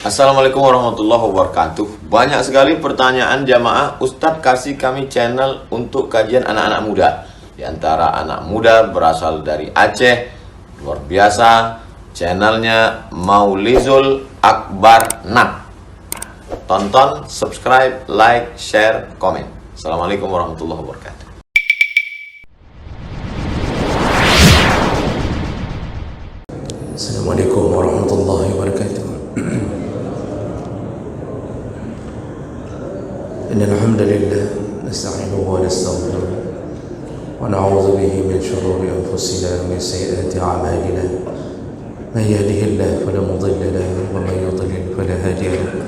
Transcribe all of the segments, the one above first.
Assalamualaikum warahmatullahi wabarakatuh. Banyak sekali pertanyaan jamaah, Ustadz kasih kami channel untuk kajian anak-anak muda. Di antara anak muda berasal dari Aceh, luar biasa, channelnya Maulizul Akbar Nak. Tonton, subscribe, like, share, komen. Assalamualaikum warahmatullahi wabarakatuh. Assalamualaikum warahmatullahi wabarakatuh. Innal hamdalillah nasta'inuhu wa nastaghfiruh wa na'udzu bihi min shururi anfusina wa min sayyiati a'malina. Man yahdihillahu fala mudilla lahu wa man yudlil fala hadiya lahu.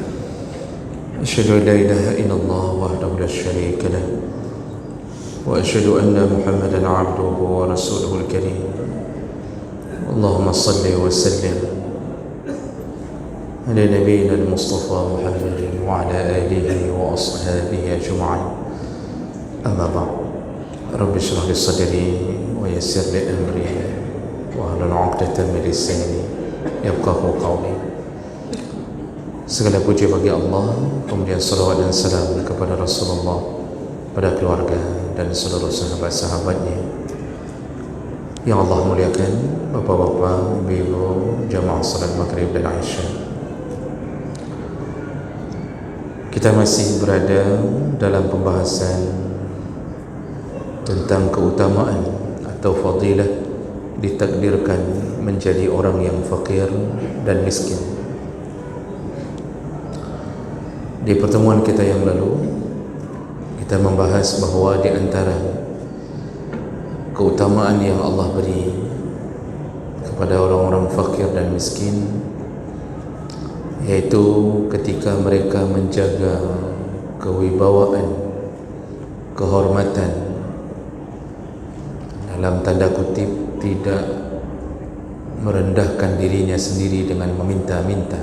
Asyhadu an la ilaha illallah wahdahu la syarika lahu wa asyhadu anna Muhammadan 'abduhu wa rasuluhul karim. Allahumma salli wa sallim على نبينا المصطفى محمد وعلى آله وأصحابه أجمعين. أما بعد، رب اشرح لي صدري ويسر لي أمري واحلل عقدة من لساني يفقهوا قولي. Segala puji bagi Allah, kemudian salawat dan salam kepada Rasulullah, pada keluarga dan seluruh sahabat-sahabatnya yang Allah muliakan, bapak-bapak, ibu-ibu, jamaah salat maghrib dan Aisyah. Kita masih berada dalam pembahasan tentang keutamaan atau fadilah ditakdirkan menjadi orang yang fakir dan miskin. Di pertemuan kita yang lalu, kita membahas bahawa di antara keutamaan yang Allah beri kepada orang-orang fakir dan miskin, yaitu ketika mereka menjaga kewibawaan, kehormatan, dalam tanda kutip tidak merendahkan dirinya sendiri dengan meminta-minta,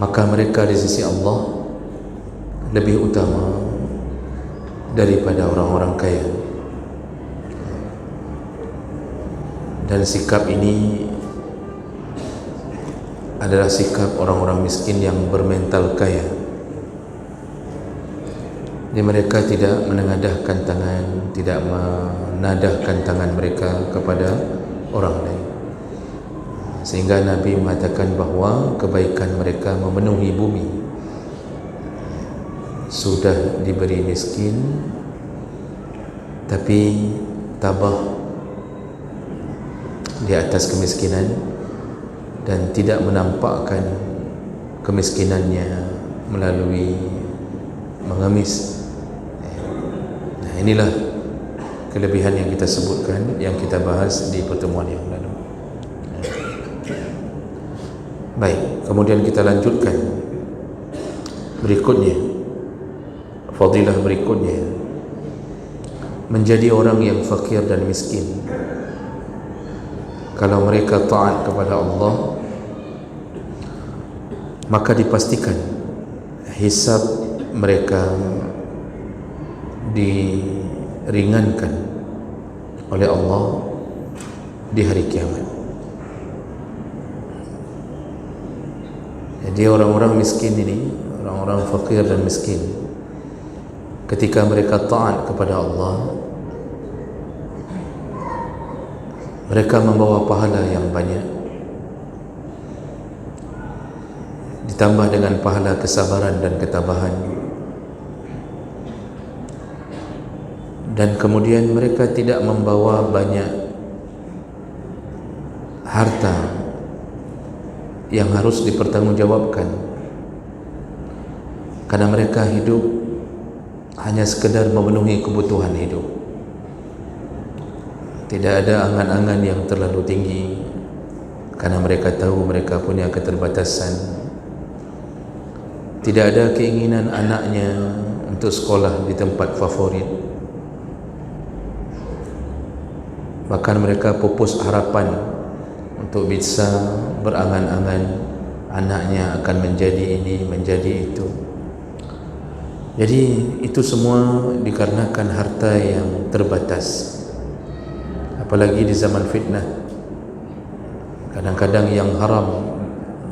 maka mereka di sisi Allah lebih utama daripada orang-orang kaya. Dan sikap ini adalah sikap orang-orang miskin yang bermental kaya. Jadi mereka tidak menengadahkan tangan, tidak menadahkan tangan mereka kepada orang lain. Sehingga Nabi mengatakan bahawa kebaikan mereka memenuhi bumi. Sudah diberi miskin, tapi tabah di atas kemiskinan dan tidak menampakkan kemiskinannya melalui mengemis. Nah, inilah kelebihan yang kita sebutkan, yang kita bahas di pertemuan yang lalu. Baik, kemudian kita lanjutkan berikutnya, fadilah berikutnya, menjadi orang yang fakir dan miskin. Kalau mereka taat kepada Allah, maka dipastikan hisab mereka diringankan oleh Allah di hari kiamat. Jadi orang-orang miskin ini, orang-orang fakir dan miskin, ketika mereka taat kepada Allah, mereka membawa pahala yang banyak, ditambah dengan pahala kesabaran dan ketabahan. Dan kemudian mereka tidak membawa banyak harta yang harus dipertanggungjawabkan, karena mereka hidup hanya sekedar memenuhi kebutuhan hidup. Tidak ada angan-angan yang terlalu tinggi, karena mereka tahu mereka punya keterbatasan. Tidak ada keinginan anaknya untuk sekolah di tempat favorit. Bahkan mereka pupus harapan untuk bisa berangan-angan anaknya akan menjadi ini, menjadi itu. Jadi itu semua dikarenakan harta yang terbatas. Apalagi di zaman fitnah, kadang-kadang yang haram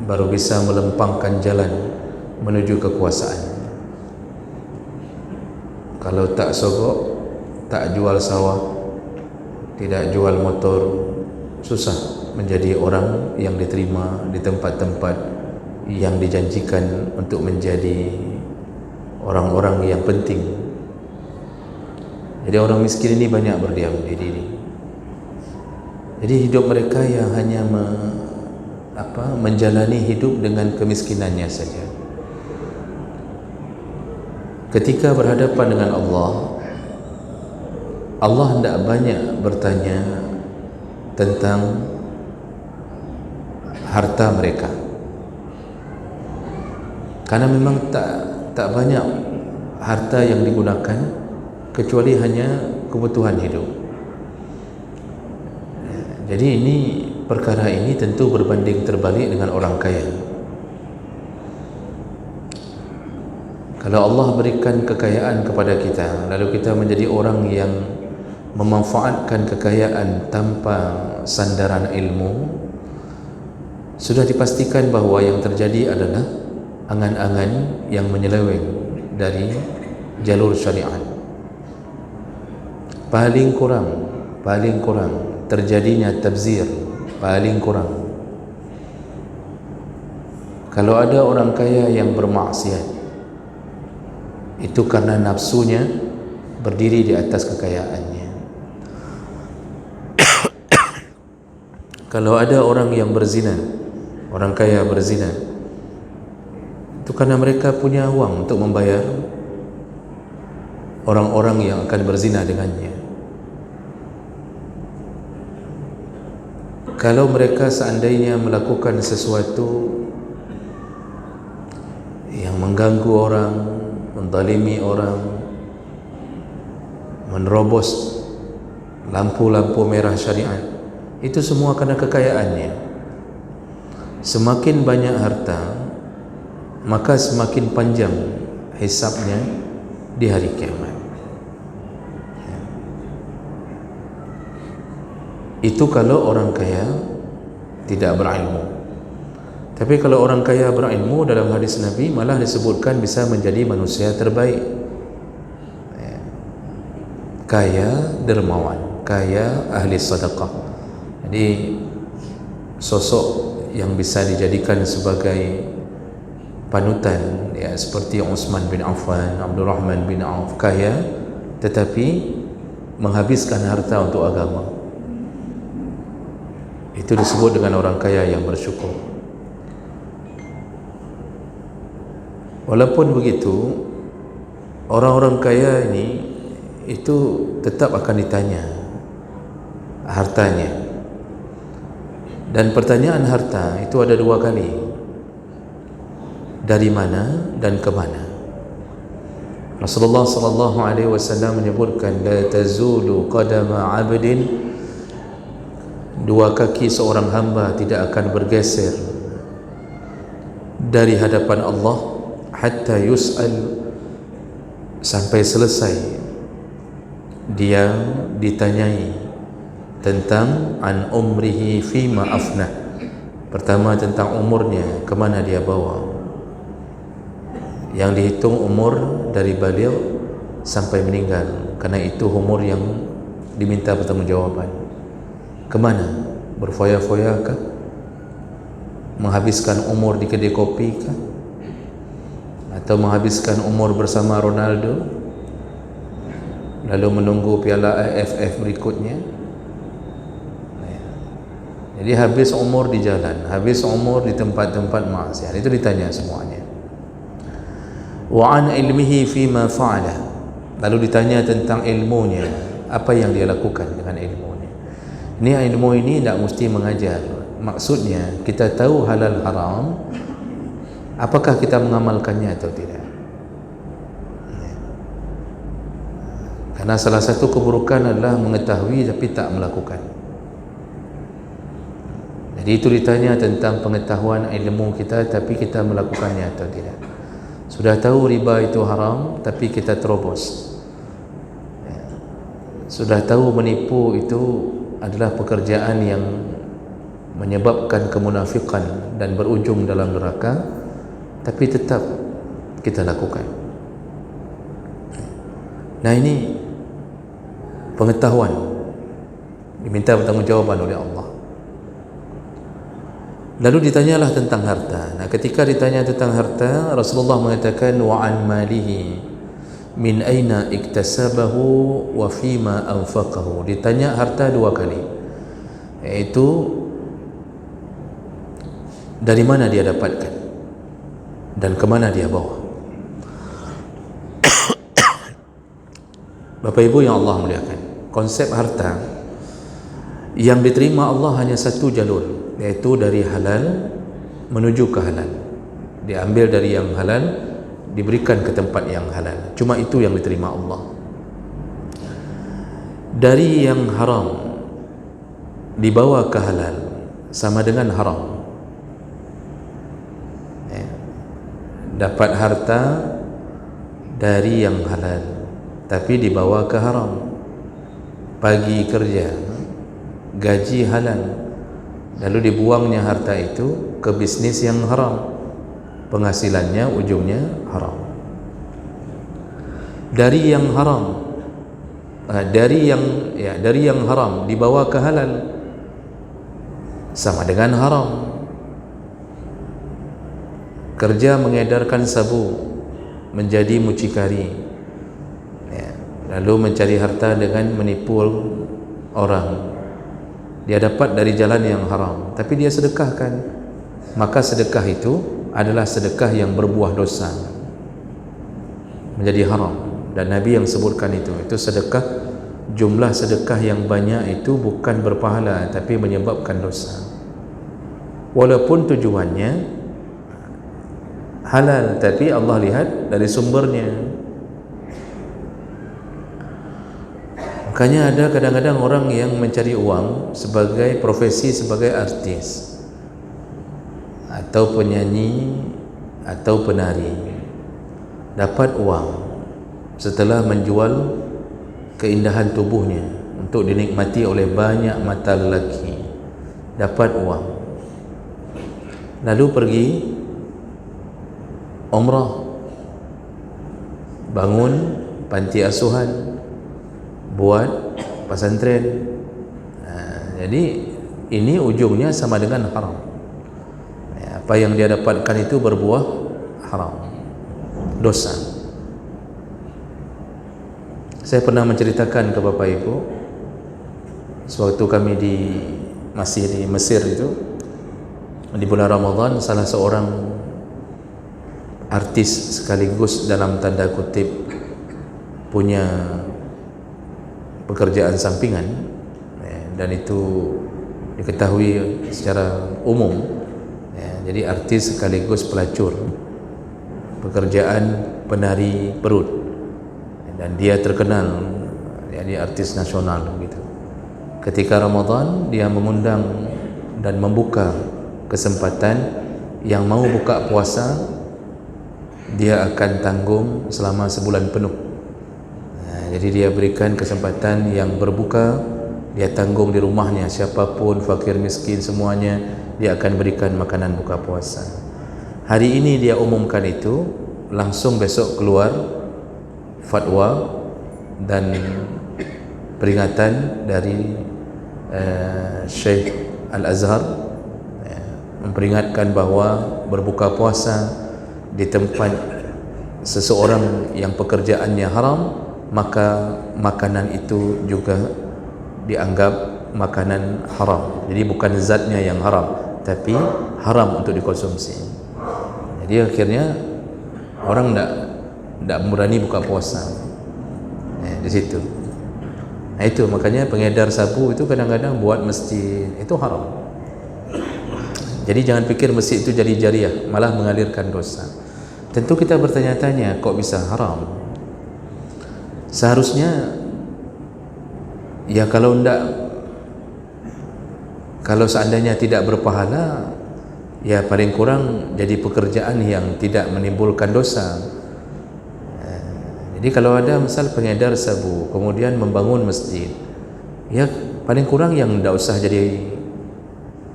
baru bisa melempangkan jalan menuju kekuasaan. Kalau tak sogok, tak jual sawah, tidak jual motor, susah menjadi orang yang diterima di tempat-tempat yang dijanjikan untuk menjadi orang-orang yang penting. Jadi orang miskin ini banyak berdiam diri. Jadi hidup mereka yang hanya menjalani hidup dengan kemiskinannya saja. Ketika berhadapan dengan Allah hendak banyak bertanya tentang harta mereka, karena memang tak banyak harta yang digunakan kecuali hanya kebutuhan hidup. Jadi perkara ini tentu berbanding terbalik dengan orang kaya. Kalau Allah berikan kekayaan kepada kita, lalu kita menjadi orang yang memanfaatkan kekayaan tanpa sandaran ilmu, sudah dipastikan bahawa yang terjadi adalah angan-angan yang menyeleweng dari jalur syariat. Paling kurang terjadinya tabzir, paling kurang. Kalau ada orang kaya yang bermaksiat, itu karena nafsunya berdiri di atas kekayaannya. Kalau ada orang yang berzina, orang kaya berzina, itu karena mereka punya uang untuk membayar orang-orang yang akan berzina dengannya. Kalau mereka seandainya melakukan sesuatu yang mengganggu orang, menzalimi orang, menerobos lampu-lampu merah syariat, itu semua karena kekayaannya. Semakin banyak harta, maka semakin panjang hisabnya di hari kiamat. Itu kalau orang kaya tidak berilmu. Tapi kalau orang kaya berilmu, dalam hadis Nabi malah disebutkan bisa menjadi manusia terbaik. Kaya dermawan, kaya ahli sedekah. Jadi sosok yang bisa dijadikan sebagai panutan, ya, seperti Utsman bin Affan, Abdurrahman bin Auf, kaya tetapi menghabiskan harta untuk agama. Itu disebut dengan orang kaya yang bersyukur. Walaupun begitu, orang-orang kaya ini itu tetap akan ditanya hartanya. Dan pertanyaan harta itu ada dua kali. Dari mana dan ke mana? Rasulullah sallallahu alaihi wasallam menyebutkan, la tazulu qadama 'abdin, dua kaki seorang hamba tidak akan bergeser dari hadapan Allah hatta yus'al, sampai selesai dia ditanyai tentang an umrihi fima afnah. Pertama tentang umurnya, ke mana dia bawa. Yang dihitung umur dari baligh sampai meninggal, karena itu umur yang diminta pertanggungjawaban. Kemana? Berfoya-foya kah? Menghabiskan umur di kedai kopi kah? Atau menghabiskan umur bersama Ronaldo lalu menunggu piala AFF berikutnya? Jadi habis umur di jalan, habis umur di tempat-tempat maksiat. Itu ditanya semuanya. Wa an ilmihi fima fa'ala, lalu ditanya tentang ilmunya, apa yang dia lakukan dengan ilmunya. Ini ilmu ini tidak mesti mengajar. Maksudnya kita tahu halal haram, apakah kita mengamalkannya atau tidak? Karena salah satu keburukan adalah mengetahui tapi tak melakukan. Jadi itu ditanya tentang pengetahuan ilmu kita, tapi kita melakukannya atau tidak. Sudah tahu riba itu haram, tapi kita terobos. Sudah tahu menipu itu adalah pekerjaan yang menyebabkan kemunafikan dan berujung dalam neraka, tapi tetap kita lakukan. Nah, ini pengetahuan, diminta pertanggungjawaban oleh Allah. Lalu ditanyalah tentang harta. Nah, ketika ditanya tentang harta, Rasulullah mengatakan wa an malihi min aina iktasabahu wa fima anfaqahu. Ditanya harta dua kali, yaitu dari mana dia dapatkan dan kemana dia bawa. Bapak Ibu yang Allah muliakan, konsep harta yang diterima Allah hanya satu jalur, yaitu dari halal menuju ke halal. Diambil dari yang halal, diberikan ke tempat yang halal. Cuma itu yang diterima Allah. Dari yang haram dibawa ke halal, sama dengan haram. Dapat harta dari yang halal tapi dibawa ke haram. Pagi kerja, gaji halal, lalu dibuangnya harta itu ke bisnis yang haram, penghasilannya ujungnya haram. Dari yang haram, dari yang haram dibawa ke halal, sama dengan haram. Kerja mengedarkan sabu menjadi mucikari, lalu mencari harta dengan menipu orang, dia dapat dari jalan yang haram, tapi dia sedekahkan, maka sedekah itu adalah sedekah yang berbuah dosa, menjadi haram. Dan Nabi yang sebutkan itu sedekah, jumlah sedekah yang banyak itu bukan berpahala tapi menyebabkan dosa, walaupun tujuannya halal, tapi Allah lihat dari sumbernya. Makanya ada kadang-kadang orang yang mencari uang sebagai profesi, sebagai artis atau penyanyi atau penari, dapat uang setelah menjual keindahan tubuhnya untuk dinikmati oleh banyak mata lelaki, dapat uang, lalu pergi umrah, bangun panti asuhan, buat pesantren. Jadi ini ujungnya sama dengan haram. Apa yang dia dapatkan itu berbuah haram, dosa. Saya pernah menceritakan ke Bapak Ibu, sewaktu kami masih di Mesir itu, di bulan Ramadan, salah seorang artis sekaligus dalam tanda kutip punya pekerjaan sampingan, dan itu diketahui secara umum, jadi artis sekaligus pelacur, pekerjaan penari perut, dan dia terkenal, jadi artis nasional gitu. Ketika Ramadan, dia mengundang dan membuka kesempatan yang mau buka puasa, dia akan tanggung selama sebulan penuh. Jadi dia berikan kesempatan yang berbuka, dia tanggung di rumahnya, siapapun, fakir miskin semuanya, dia akan berikan makanan buka puasa. Hari ini dia umumkan itu, langsung besok keluar fatwa dan peringatan dari Syekh Al-Azhar, memperingatkan bahawa berbuka puasa di tempat seseorang yang pekerjaannya haram, maka makanan itu juga dianggap makanan haram. Jadi bukan zatnya yang haram, tapi haram untuk dikonsumsi. Jadi akhirnya orang tidak berani buka puasa di situ. Nah, itu makanya pengedar sabu itu kadang-kadang buat masjid, itu haram. Jadi jangan pikir masjid itu jadi jariah, malah mengalirkan dosa. Tentu kita bertanya-tanya, kok bisa haram? Seharusnya ya kalau seandainya tidak berpahala, ya paling kurang jadi pekerjaan yang tidak menimbulkan dosa. Jadi kalau ada misal pengedar sabu kemudian membangun masjid, ya paling kurang yang tidak usah jadi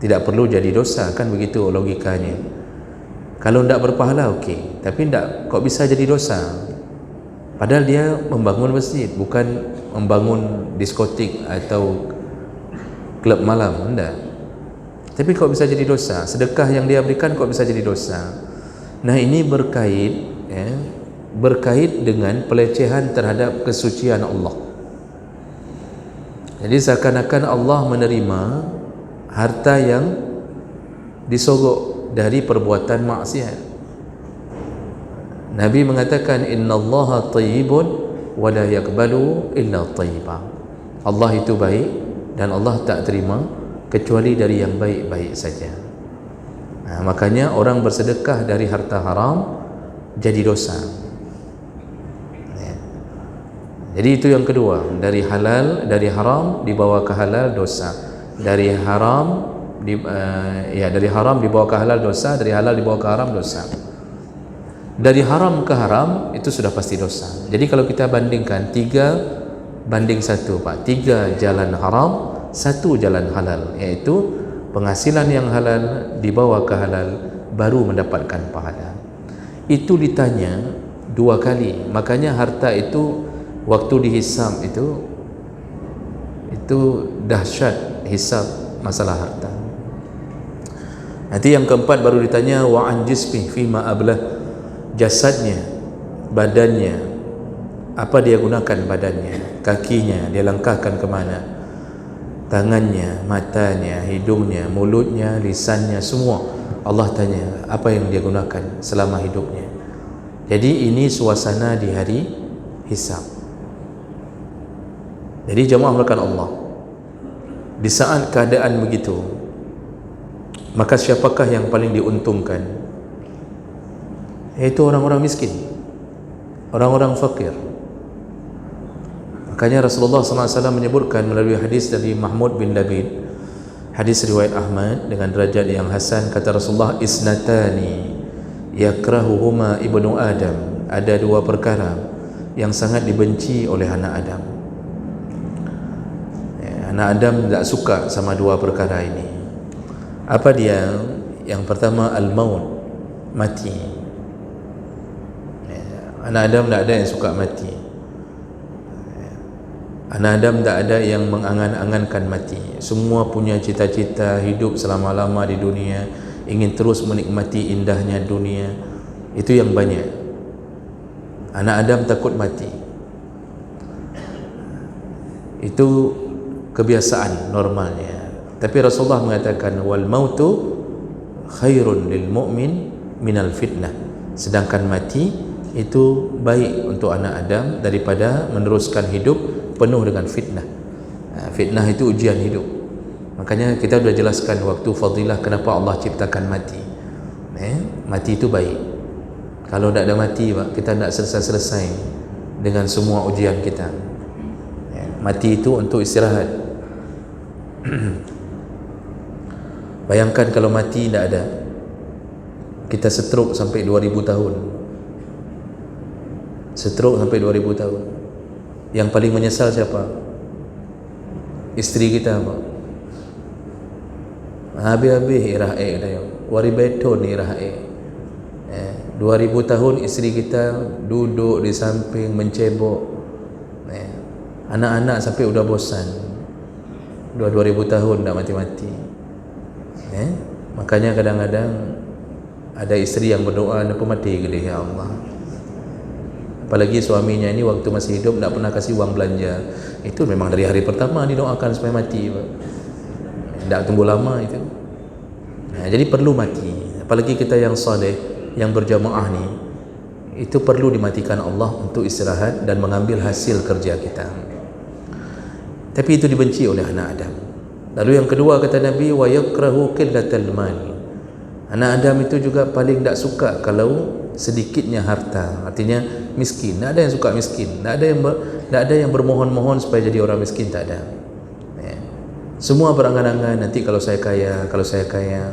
tidak perlu jadi dosa, kan begitu logikanya. Kalau tidak berpahala okey, tapi tidak, kok bisa jadi dosa? Padahal dia membangun masjid, bukan membangun diskotik atau klub malam, tidak. Tapi kok bisa jadi dosa? Sedekah yang dia berikan kok bisa jadi dosa? Nah, ini berkait berkait dengan pelecehan terhadap kesucian Allah. Jadi seakan-akan Allah menerima harta yang disogok dari perbuatan maksiat. Nabi mengatakan innallaha thayyibun wa la yaqbalu illa thayyiban. Allah itu baik dan Allah tak terima kecuali dari yang baik-baik saja. Makanya orang bersedekah dari harta haram jadi dosa. Jadi itu yang kedua, dari halal, dari haram dibawa ke halal dosa, dari haram dari haram dibawa ke halal dosa, dari halal dibawa ke haram dosa. Dari haram ke haram itu sudah pasti dosa. Jadi kalau kita bandingkan 3 banding 1 Pak, 3 jalan haram, 1 jalan halal, iaitu penghasilan yang halal dibawa ke halal baru mendapatkan pahala. Itu ditanya 2 kali. Makanya harta itu waktu dihisab itu dahsyat hisab masalah harta. Nanti yang keempat baru ditanya wa an jismi fima ablah, jasadnya, badannya, apa dia gunakan badannya, kakinya dia langkahkan ke mana, tangannya, matanya, hidungnya, mulutnya, lisannya, semua Allah tanya apa yang dia gunakan selama hidupnya. Jadi ini suasana di hari hisab. Jadi jemaah melakukan Allah, di saat keadaan begitu, maka siapakah yang paling diuntungkan? Yaitu orang-orang miskin, orang-orang fakir. Makanya Rasulullah SAW menyebutkan melalui hadis dari Mahmud bin Labid, hadis riwayat Ahmad dengan derajat yang hasan, kata Rasulullah, isnatani yakrahuhuma ibnu Adam, ada 2 perkara yang sangat dibenci oleh anak Adam. Anak Adam tidak suka sama 2 perkara ini. Apa dia? Yang pertama al-maut, mati. Anak Adam tidak ada yang suka mati. Anak Adam tidak ada yang mengangan-angankan mati. Semua punya cita-cita hidup selama-lama di dunia, ingin terus menikmati indahnya dunia. Itu yang banyak. Anak Adam takut mati. Itu kebiasaan normalnya. Tapi Rasulullah mengatakan wal mautu khairun lil mu'min minal fitnah. Sedangkan mati itu baik untuk anak Adam daripada meneruskan hidup penuh dengan fitnah. Fitnah itu ujian hidup. Makanya kita sudah jelaskan waktu fadilah kenapa Allah ciptakan mati. Mati itu baik. Kalau tidak ada mati, kita tidak selesai-selesai dengan semua ujian kita. Mati itu untuk istirahat. Bayangkan kalau mati tidak ada, kita stroke sampai 2000 tahun. Stroke sampai 2000 tahun. Yang paling menyesal siapa? Isteri kita apa? Habis-habis irahe dah. Wari beton irahe. 2000 tahun isteri kita duduk di samping mencebok. Anak-anak sampai udah bosan. 2000 tahun dah mati-mati. Makanya kadang-kadang ada isteri yang berdoa, "Napa mati ke dia, ya Allah?" Apalagi suaminya ini waktu masih hidup tidak pernah kasih uang belanja. Itu memang dari hari pertama didoakan supaya mati. Tidak tunggu lama itu. Jadi perlu mati. Apalagi kita yang saleh, yang berjamaah ni, itu perlu dimatikan Allah untuk istirahat dan mengambil hasil kerja kita. Tapi itu dibenci oleh anak Adam. Lalu yang kedua kata Nabi, wa yakrahu qillatal mal. Anak Adam itu juga paling tak suka kalau sedikitnya harta. Artinya miskin. Tak ada yang suka miskin. Tak ada yang bermohon-mohon supaya jadi orang miskin, tak ada. Semua berangan-angan nanti kalau saya kaya, kalau saya kaya.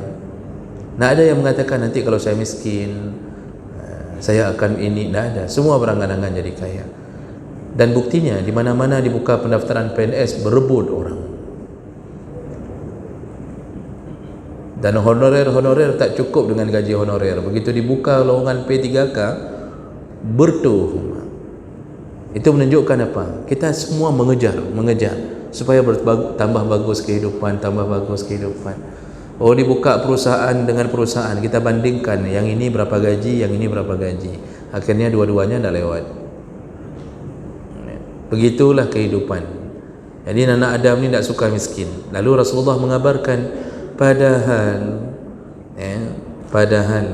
Tak ada yang mengatakan nanti kalau saya miskin saya akan ini. Tak ada. Semua berangan-angan jadi kaya. Dan buktinya di mana-mana dibuka pendaftaran PNS berebut orang. Dan honorer tak cukup dengan gaji honorer. Begitu dibuka lowongan P3K, bertuh. Itu menunjukkan apa? Kita semua mengejar supaya tambah bagus kehidupan. Oh, dibuka perusahaan dengan perusahaan, kita bandingkan yang ini berapa gaji, yang ini berapa gaji. Akhirnya dua-duanya dah lewat. Begitulah kehidupan. Jadi anak Adam ni tak suka miskin. Lalu Rasulullah mengabarkan, padahal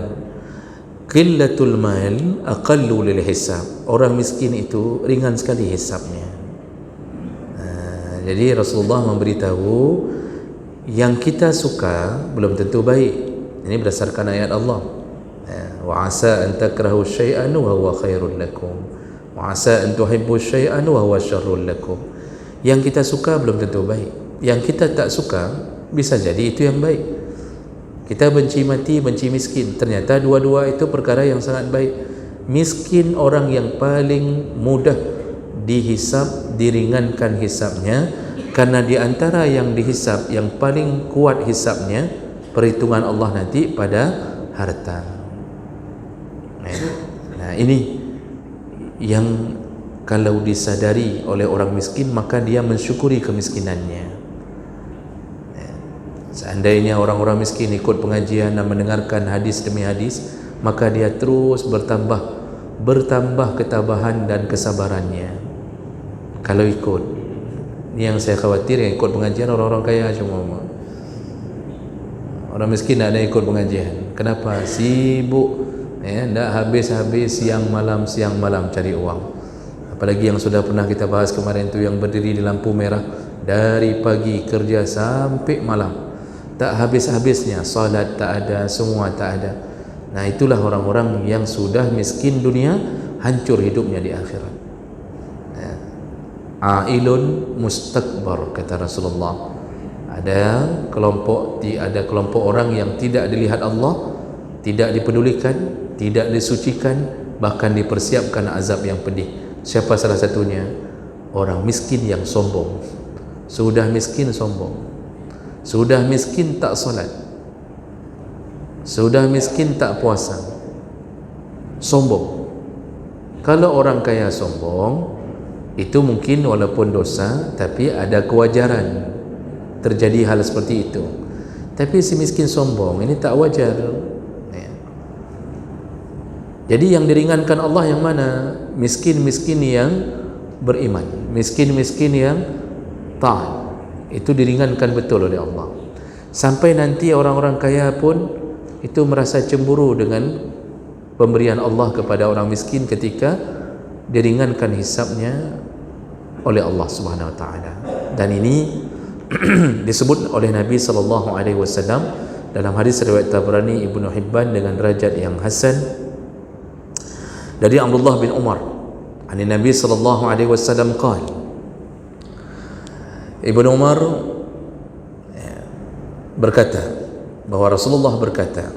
qillatul mal aqallu lil hisab. Orang miskin itu ringan sekali hisabnya. Jadi Rasulullah memberitahu yang kita suka belum tentu baik. Ini berdasarkan ayat Allah. Wa asa an takrahu syai'an wa huwa khairul lakum. Wa asa an tuhibbu syai'an wa huwa syarrul lakum. Yang kita suka belum tentu baik. Yang kita tak suka bisa jadi itu yang baik. Kita benci mati, benci miskin. Ternyata dua-dua itu perkara yang sangat baik. Miskin orang yang paling mudah dihisab, diringankan hisabnya, karena di antara yang dihisab, yang paling kuat hisabnya, perhitungan Allah nanti pada harta. Nah, ini yang kalau disadari oleh orang miskin, maka dia mensyukuri kemiskinannya. Seandainya orang-orang miskin ikut pengajian dan mendengarkan hadis demi hadis, maka dia terus bertambah ketabahan dan kesabarannya. Kalau ikut, ini yang saya khawatir, yang ikut pengajian orang-orang kaya cuma. Orang miskin tak ada ikut pengajian. Kenapa? Sibuk, tak habis-habis siang malam cari uang. Apalagi yang sudah pernah kita bahas kemarin tu, yang berdiri di lampu merah dari pagi kerja sampai malam, tak habis-habisnya, salat tak ada, semua tak ada. Nah, itulah orang-orang yang sudah miskin dunia, hancur hidupnya di akhirat. Ailun mustakbar, kata Rasulullah. Ada kelompok orang yang tidak dilihat Allah, tidak dipedulikan, tidak disucikan, bahkan dipersiapkan azab yang pedih. Siapa salah satunya? Orang miskin yang sombong. Sudah miskin sombong, sudah miskin tak salat, sudah miskin tak puasa, sombong. Kalau orang kaya sombong, itu mungkin walaupun dosa, tapi ada kewajaran terjadi hal seperti itu. Tapi si miskin sombong ini tak wajar. Jadi yang diringankan Allah yang mana? Miskin-miskin yang beriman, miskin-miskin yang taat, itu diringankan betul oleh Allah. Sampai nanti orang-orang kaya pun itu merasa cemburu dengan pemberian Allah kepada orang miskin ketika diringankan hisabnya oleh Allah Subhanahu wa taala. Dan ini disebut oleh Nabi sallallahu alaihi wasallam dalam hadis riwayat Tabrani, Ibnu Hibban dengan derajat yang hasan, dari Abdullah bin Umar, dari Nabi sallallahu alaihi wasallam qala, Ibnu Umar berkata bahwa Rasulullah berkata,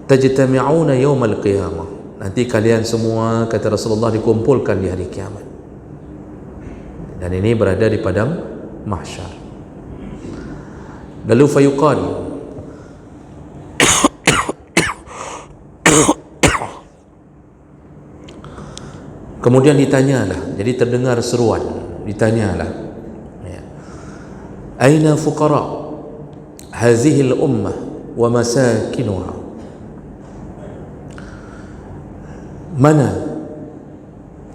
tajtami'una yaumal qiyamah, nanti kalian semua, kata Rasulullah, dikumpulkan di hari kiamat. Dan ini berada di padang mahsyar. Lalu fayuqal, kemudian ditanyalah, jadi terdengar seruan, ditanyalah, aina fuqara hazihi al-ummah wa masakinuha, mana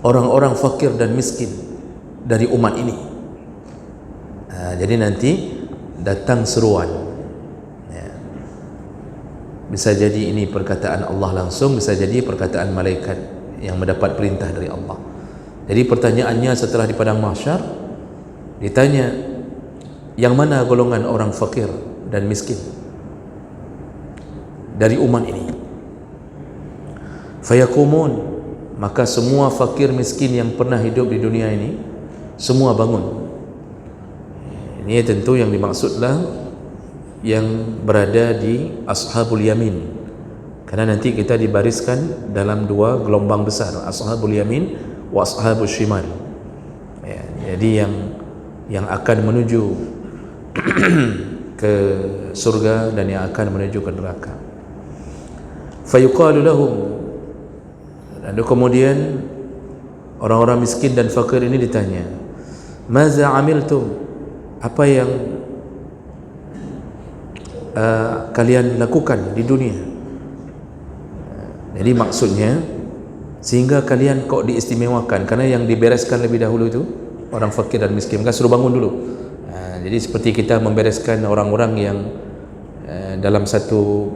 orang-orang fakir dan miskin dari umat ini. Jadi nanti datang seruan, bisa jadi ini perkataan Allah langsung, bisa jadi perkataan malaikat yang mendapat perintah dari Allah. Jadi pertanyaannya setelah di padang mahsyar, ditanya, yang mana golongan orang fakir dan miskin dari umat ini? Fayakumun, maka semua fakir miskin yang pernah hidup di dunia ini semua bangun. Ini tentu yang dimaksudlah yang berada di ashabul yamin, karena nanti kita dibariskan dalam dua gelombang besar, ashabul yamin wa ashabul shimal. Jadi yang akan menuju ke surga dan yang akan menuju ke neraka. Fayuqalu lahum, lalu kemudian orang-orang miskin dan fakir ini ditanya, maza amiltum, apa yang kalian lakukan di dunia? Jadi maksudnya, sehingga kalian kok diistimewakan, karena yang dibereskan lebih dahulu itu orang fakir dan miskin, maka suruh bangun dulu. Jadi seperti kita membereskan orang-orang yang dalam satu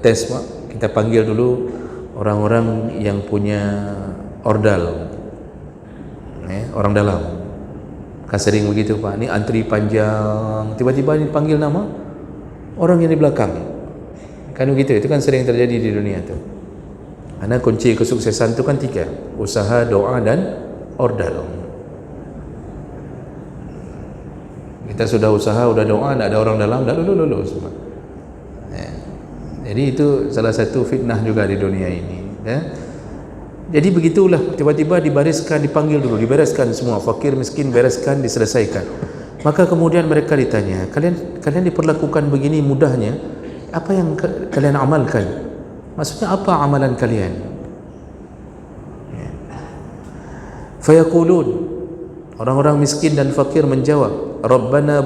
tes, Pak, kita panggil dulu orang-orang yang punya ordal, orang dalam. Kan sering begitu, Pak, ini antri panjang, tiba-tiba ini panggil nama orang yang di belakang. Kan begitu, itu kan sering terjadi di dunia tu. Karena kunci kesuksesan itu kan 3, usaha, doa dan ordal. Kita sudah usaha, sudah doa, tidak ada orang dalam, dah lulus semua. Jadi itu salah satu fitnah juga di dunia ini. Jadi begitulah, tiba-tiba dibariskan, dipanggil dulu, dibereskan semua, fakir, miskin, bereskan, diselesaikan. Maka kemudian mereka ditanya, kalian diperlakukan begini mudahnya, apa yang kalian amalkan? Maksudnya apa amalan kalian? Fayaqulun, orang-orang miskin dan fakir menjawab, Rabbana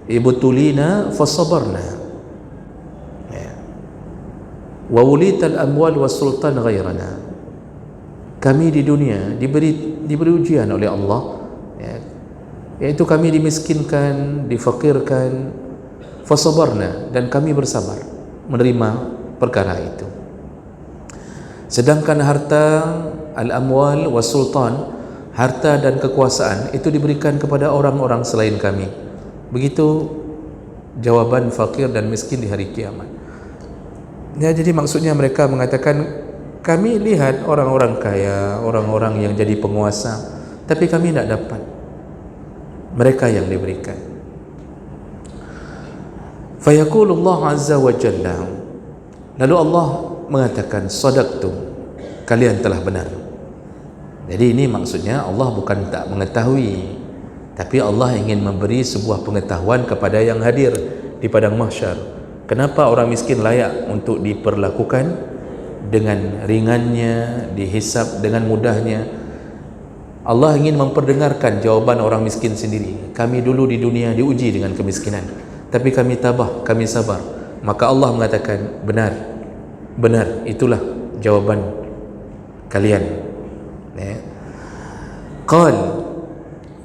ibtulina fasabarna wa wulital amwal was sultan ghairana. Kami di dunia diberi ujian oleh Allah, yaitu kami dimiskinkan, difakirkan, fasabarna, dan kami bersabar menerima perkara itu. Sedangkan harta, al-amwal was sultan, harta dan kekuasaan itu diberikan kepada orang-orang selain kami. Begitu jawaban fakir dan miskin di hari kiamat. Ya, jadi maksudnya mereka mengatakan, kami lihat orang-orang kaya, orang-orang yang jadi penguasa, tapi kami tidak dapat. Mereka yang diberikan. Fayaqulullah azza wa jalla, lalu Allah mengatakan, sadaqtum, kalian telah benar. Jadi ini maksudnya Allah bukan tak mengetahui, tapi Allah ingin memberi sebuah pengetahuan kepada yang hadir di padang mahsyar. Kenapa orang miskin layak untuk diperlakukan dengan ringannya, dihisap dengan mudahnya? Allah ingin memperdengarkan jawaban orang miskin sendiri. Kami dulu di dunia diuji dengan kemiskinan, tapi kami tabah, kami sabar. Maka Allah mengatakan, benar, itulah jawaban kalian. Qal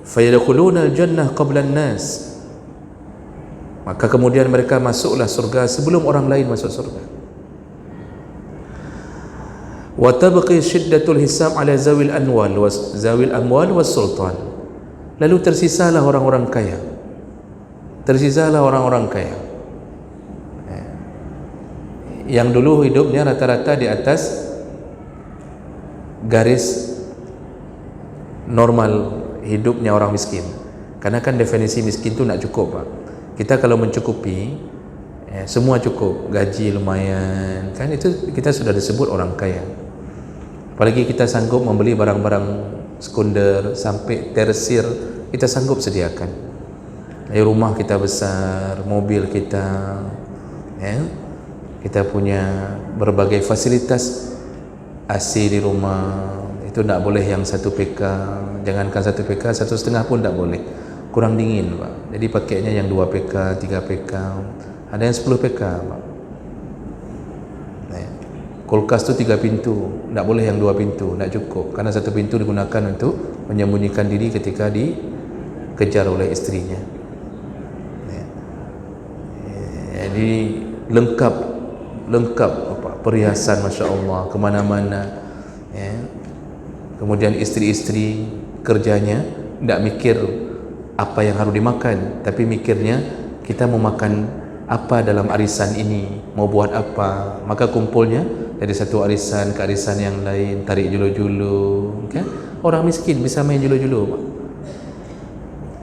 fayadkhuluna al-jannah qabla an-nas, maka kemudian mereka masuklah surga sebelum orang lain masuk surga. Wa tabqi shiddatul hisab ala zawil amwal was sultan, lalu tersisalah orang-orang kaya, yang dulu hidupnya rata-rata di atas garis normal hidupnya orang miskin. Karena kan definisi miskin tu nak cukup, Pak. Kita kalau mencukupi, semua cukup, gaji lumayan, kan itu kita sudah disebut orang kaya. Apalagi kita sanggup membeli barang-barang sekunder sampai tersir, kita sanggup sediakan. Rumah kita besar, mobil kita, kita punya berbagai fasilitas, AC di rumah. Itu tidak boleh yang 1 PK, jangankan 1 PK, 1,5 pun tidak boleh, kurang dingin, Pak. Jadi pakainya yang 2 PK, 3 PK, ada yang 10 PK, Pak. Kulkas tu 3 pintu, tidak boleh yang 2 pintu, tidak cukup, karena 1 pintu digunakan untuk menyembunyikan diri ketika dikejar oleh istrinya. Jadi lengkap perhiasan, Masya Allah, kemana-mana. Kemudian istri-istri kerjanya tidak mikir apa yang harus dimakan, tapi mikirnya kita mau makan apa dalam arisan ini, mau buat apa. Maka kumpulnya dari satu arisan ke arisan yang lain, tarik julu-julu, kan? Orang miskin bisa main julu-julu, Pak.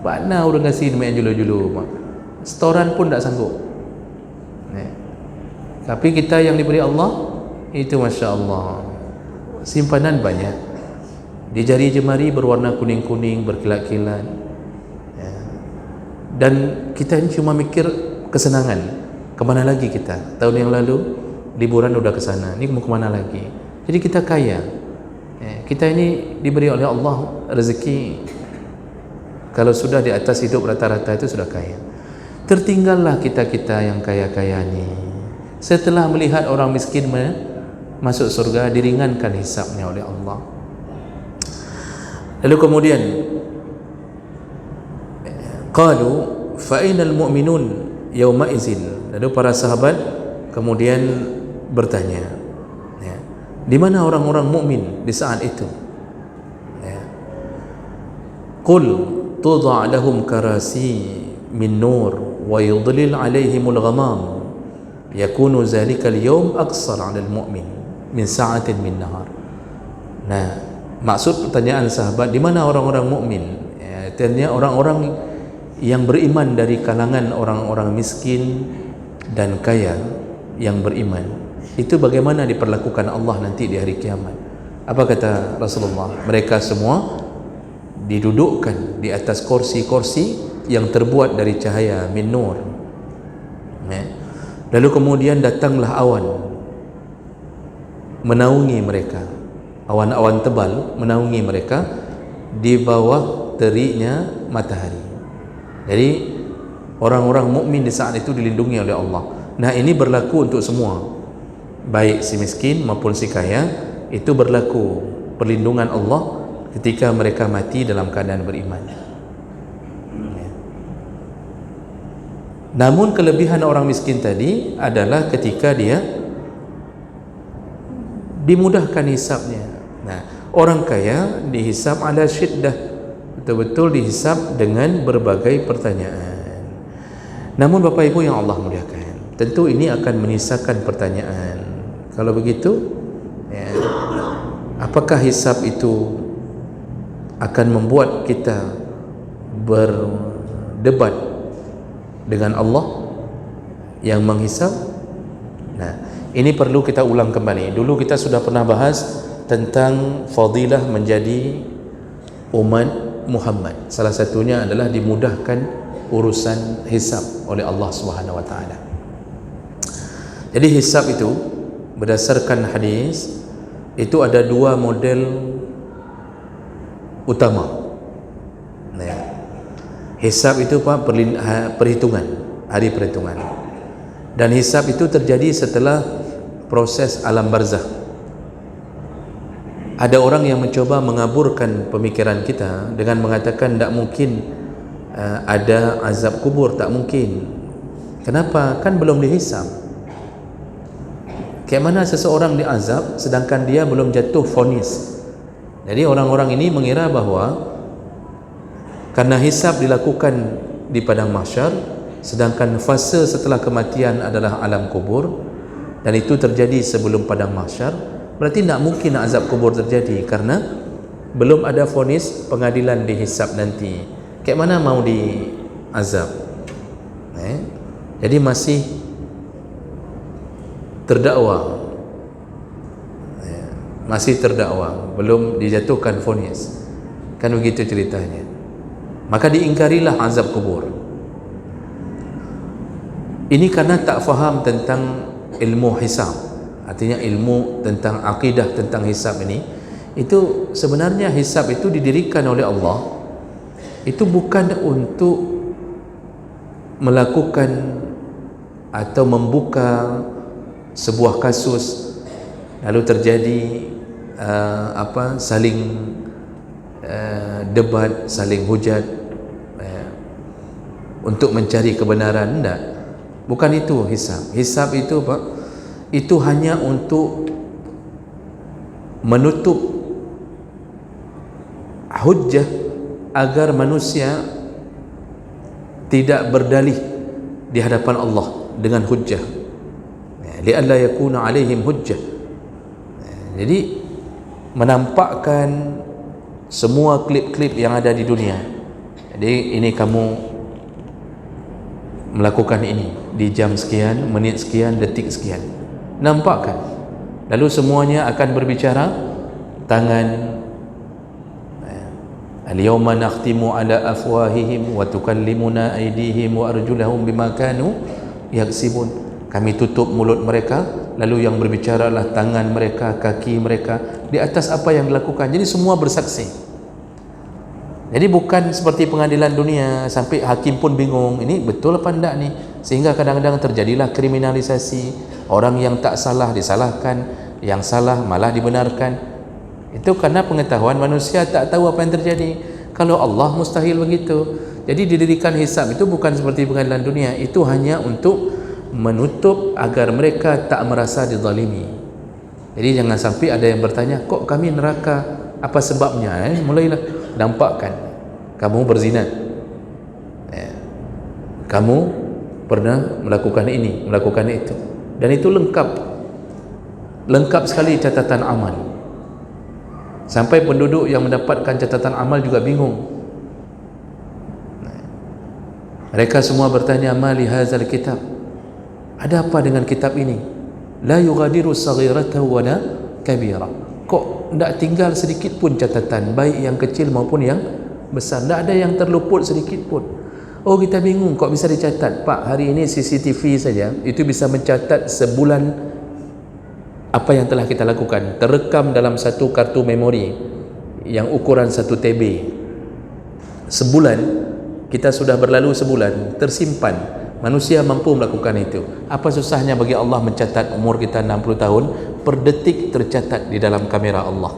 Mana udah kasih main julu-julu, Pak? Setoran pun tak sanggup. Tapi kita yang diberi Allah itu, Masya Allah, simpanan banyak. Di jari jemari berwarna kuning-kuning, berkilat-kilat. Dan kita ini cuma mikir kesenangan. Kemana lagi kita? Tahun yang lalu liburan udah ke sana, ini mau kemana lagi? Jadi kita kaya. Kita ini diberi oleh Allah rezeki. Kalau sudah di atas hidup rata-rata itu sudah kaya. Tertinggallah kita-kita yang kaya-kaya ni. Setelah melihat orang miskin masuk surga, diringankan hisabnya oleh Allah. Lalu kemudian qalu fa ainal mu'minun yauma izin. Lalu para sahabat kemudian bertanya, ya, di mana orang-orang mukmin di saat itu? Ya. Qul tudha lahum karasi min nur wa yudlil alaihimul ghamam yakunu zalikal yawm aqsar 'ala al-mu'min min sa'atin min nahar. Nah, maksud pertanyaan sahabat, di mana orang-orang mukmin? Ya, artinya orang-orang yang beriman dari kalangan orang-orang miskin dan kaya yang beriman. Itu bagaimana diperlakukan Allah nanti di hari kiamat? Apa kata Rasulullah? Mereka semua didudukkan di atas kursi-kursi yang terbuat dari cahaya min nur. Lalu kemudian datanglah awan menaungi mereka. Awan-awan tebal menaungi mereka di bawah teriknya matahari. Jadi orang-orang mukmin di saat itu dilindungi oleh Allah. Nah, ini berlaku untuk semua, baik si miskin maupun si kaya. Itu berlaku perlindungan Allah ketika mereka mati dalam keadaan beriman. Namun kelebihan orang miskin tadi adalah ketika dia dimudahkan hisabnya. Nah, orang kaya dihisab ala syiddah, betul-betul dihisab dengan berbagai pertanyaan. Namun Bapak Ibu yang Allah muliakan, tentu ini akan menyisakan pertanyaan. Kalau begitu, ya, apakah hisab itu akan membuat kita berdebat dengan Allah yang menghisab? Nah, ini perlu kita ulang kembali. Dulu kita sudah pernah bahas tentang fadilah menjadi umat Muhammad. Salah satunya adalah dimudahkan urusan hisab oleh Allah Subhanahu wa taala. Jadi hisab itu berdasarkan hadis itu ada dua model utama. Nah, hisab itu apa? Perhitungan, hari perhitungan. Dan hisab itu terjadi setelah proses alam barzakh. Ada orang yang mencoba mengaburkan pemikiran kita dengan mengatakan tidak mungkin ada azab kubur, tak mungkin. Kenapa? Kan belum dihisab. Kayak mana seseorang diazab sedangkan dia belum jatuh vonis? Jadi orang-orang ini mengira bahawa karena hisab dilakukan di padang mahsyar, sedangkan fase setelah kematian adalah alam kubur, dan itu terjadi sebelum padang mahsyar, berarti tidak mungkin azab kubur terjadi karena belum ada vonis pengadilan dihisab nanti. Kayak mana mau diazab? Jadi masih terdakwa, masih terdakwa, belum dijatuhkan vonis. Kan begitu ceritanya. Maka diingkarilah azab kubur. Ini karena tak faham tentang ilmu hisab. Artinya ilmu tentang akidah tentang hisab ini, itu sebenarnya hisab itu didirikan oleh Allah. Itu bukan untuk melakukan atau membuka sebuah kasus lalu terjadi saling debat, saling hujat untuk mencari kebenaran. Tidak, bukan itu hisab. Hisab itu apa? Itu hanya untuk menutup hujjah agar manusia tidak berdalih di hadapan Allah dengan hujjah, li'alla yakuna alaihim hujjah. Jadi menampakkan semua klip-klip yang ada di dunia. Jadi ini kamu melakukan ini di jam sekian, menit sekian, detik sekian, nampakkan. Lalu semuanya akan berbicara, tangan Al-yawma nakhtimu ala afwahihim wa tukallimuna aydihim wa arjulahum bima kanu yaksibun. Kami tutup mulut mereka, lalu yang berbicara adalah tangan mereka, kaki mereka, di atas apa yang dilakukan. Jadi semua bersaksi. Jadi bukan seperti pengadilan dunia sampai hakim pun bingung, ini betul apa enggak nih, sehingga kadang-kadang terjadilah kriminalisasi. Orang yang tak salah disalahkan, yang salah malah dibenarkan. Itu karena pengetahuan manusia tak tahu apa yang terjadi. Kalau Allah mustahil begitu. Jadi didirikan hisab itu bukan seperti pengadilan dunia, itu hanya untuk menutup agar mereka tak merasa dizalimi. Jadi jangan sampai ada yang bertanya, kok kami neraka, apa sebabnya? Mulailah nampakkan kamu berzina, kamu pernah melakukan ini, melakukan itu, dan itu lengkap sekali catatan amal. Sampai penduduk yang mendapatkan catatan amal juga bingung. Mereka semua bertanya, ma li hadzal kitab, ada apa dengan kitab ini? La yughadiru saghiratan wala kabira. Kok tidak tinggal sedikit pun catatan, baik yang kecil maupun yang besar, tidak ada yang terluput sedikit pun. Oh, kita bingung, kok bisa dicatat? Pak, hari ini CCTV saja itu bisa mencatat sebulan apa yang telah kita lakukan, terekam dalam satu kartu memori yang ukuran 1 TB. Sebulan, kita sudah berlalu sebulan, tersimpan. Manusia mampu melakukan itu. Apa susahnya bagi Allah mencatat umur kita 60 tahun, per detik tercatat di dalam kamera Allah.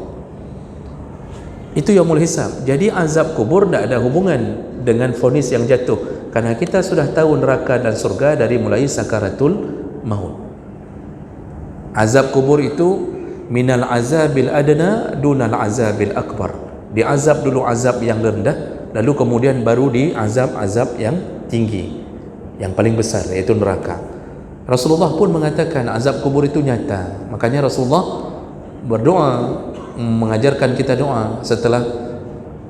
Itu yaumul hisab. Jadi azab kubur tidak ada hubungan dengan vonis yang jatuh, karena kita sudah tahu neraka dan surga dari mulai sakaratul maut. Azab kubur itu minal azabil adna dunal azabil akbar. Diazab dulu azab yang rendah, lalu kemudian baru diazab-azab yang tinggi, yang paling besar, yaitu neraka. Rasulullah pun mengatakan azab kubur itu nyata. Makanya Rasulullah berdoa, mengajarkan kita doa setelah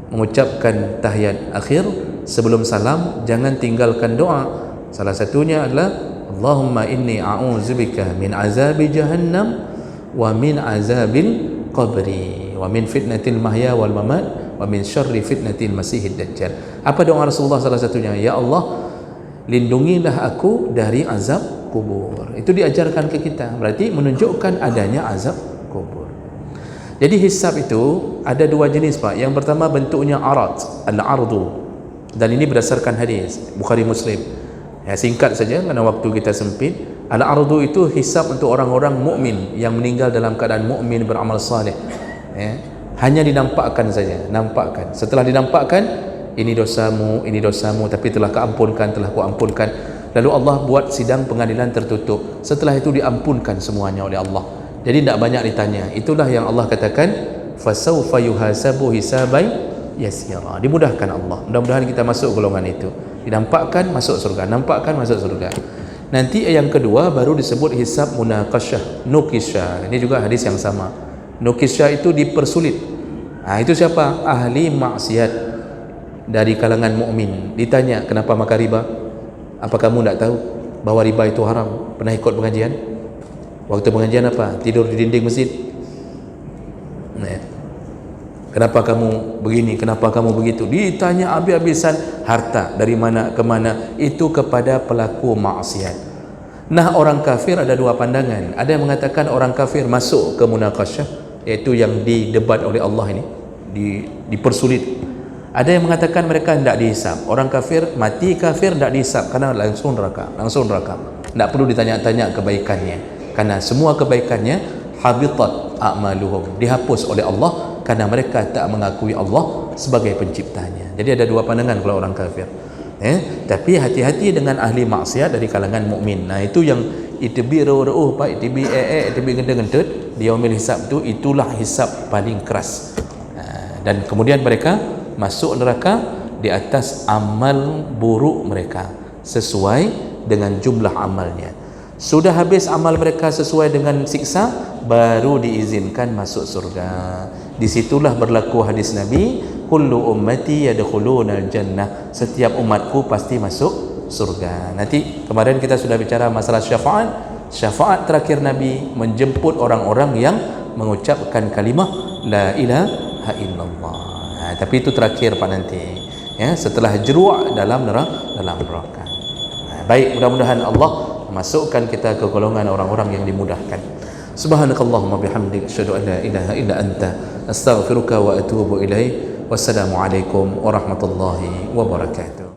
mengucapkan tahiyat akhir, sebelum salam jangan tinggalkan doa. Salah satunya adalah Allahumma inni a'udzubika min azabi jahannam wa min azabil qabri wa min fitnatil mahya wal mamat wa min syarri fitnatil masihid dajjal. Apa doa Rasulullah salah satunya? Ya Allah, lindungilah aku dari azab kubur. Itu diajarkan ke kita, berarti menunjukkan adanya azab kubur. Jadi hisab itu ada dua jenis, Pak. Yang pertama bentuknya arad, al-ardu, dan ini berdasarkan hadis Bukhari Muslim. Ya, singkat saja karena waktu kita sempit. Al-ardu itu hisab untuk orang-orang mukmin yang meninggal dalam keadaan mukmin, beramal saleh. Ya, hanya dinampakkan saja, nampakkan. Setelah dinampakkan, ini dosamu, tapi telah keampunkan, telah kuampunkan. Lalu Allah buat sidang pengadilan tertutup. Setelah itu diampunkan semuanya oleh Allah. Jadi tidak banyak ditanya. Itulah yang Allah katakan, fasawfa yuhasabu hisaban yasira. Dimudahkan Allah. Mudah-mudahan kita masuk golongan itu. Dinampakkan masuk surga, nampakkan masuk surga. Nanti yang kedua baru disebut hisab munaqasyah, nukisyah. Ini juga hadis yang sama. Nukisyah itu dipersulit. Itu siapa? Ahli maksiat dari kalangan mukmin. Ditanya, kenapa makan riba? Apa kamu tidak tahu bahwa riba itu haram? Pernah ikut pengajian? Waktu pengajian apa? Tidur di dinding masjid? Kenapa kamu begini? Kenapa kamu begitu? Ditanya habis-habisan. Harta dari mana ke mana? Itu kepada pelaku maksiat. Nah, orang kafir ada dua pandangan. Ada yang mengatakan orang kafir masuk ke munaqasyah, yaitu yang didebat oleh Allah ini, dipersulit. Ada yang mengatakan mereka tidak dihisab. Orang kafir mati kafir tidak dihisab karena langsung neraka. Tidak perlu ditanya-tanya kebaikannya, karena semua kebaikannya habitat a'maluhum, dihapus oleh Allah karena mereka tak mengakui Allah sebagai penciptanya. Jadi ada dua pandangan kalau orang kafir. Tapi hati-hati dengan ahli maksiat dari kalangan mukmin. Nah, itu yang itbi rauh pak, itbi itbi gendeng-gendut di yaumil hisab itu, itulah hisab paling keras. Dan kemudian mereka masuk neraka di atas amal buruk mereka sesuai dengan jumlah amalnya. Sudah habis amal mereka sesuai dengan siksa, baru diizinkan masuk surga. Disitulah berlaku hadis Nabi, kullu ummati yadkhuluna al-jannah, setiap umatku pasti masuk surga. Nanti kemarin kita sudah bicara masalah syafaat. Syafaat terakhir Nabi menjemput orang-orang yang mengucapkan kalimah la ilaha illallah. Tapi itu terakhir Pak nanti, ya, setelah jeru'ah dalam neraka. Baik, mudah-mudahan Allah masukkan kita ke golongan orang-orang yang dimudahkan. Subhanakallahumma bihamdik, asyhadu an la ilaha illa anta, astaghfiruka wa atubu ilaik. Wassalamualaikum warahmatullahi wabarakatuh.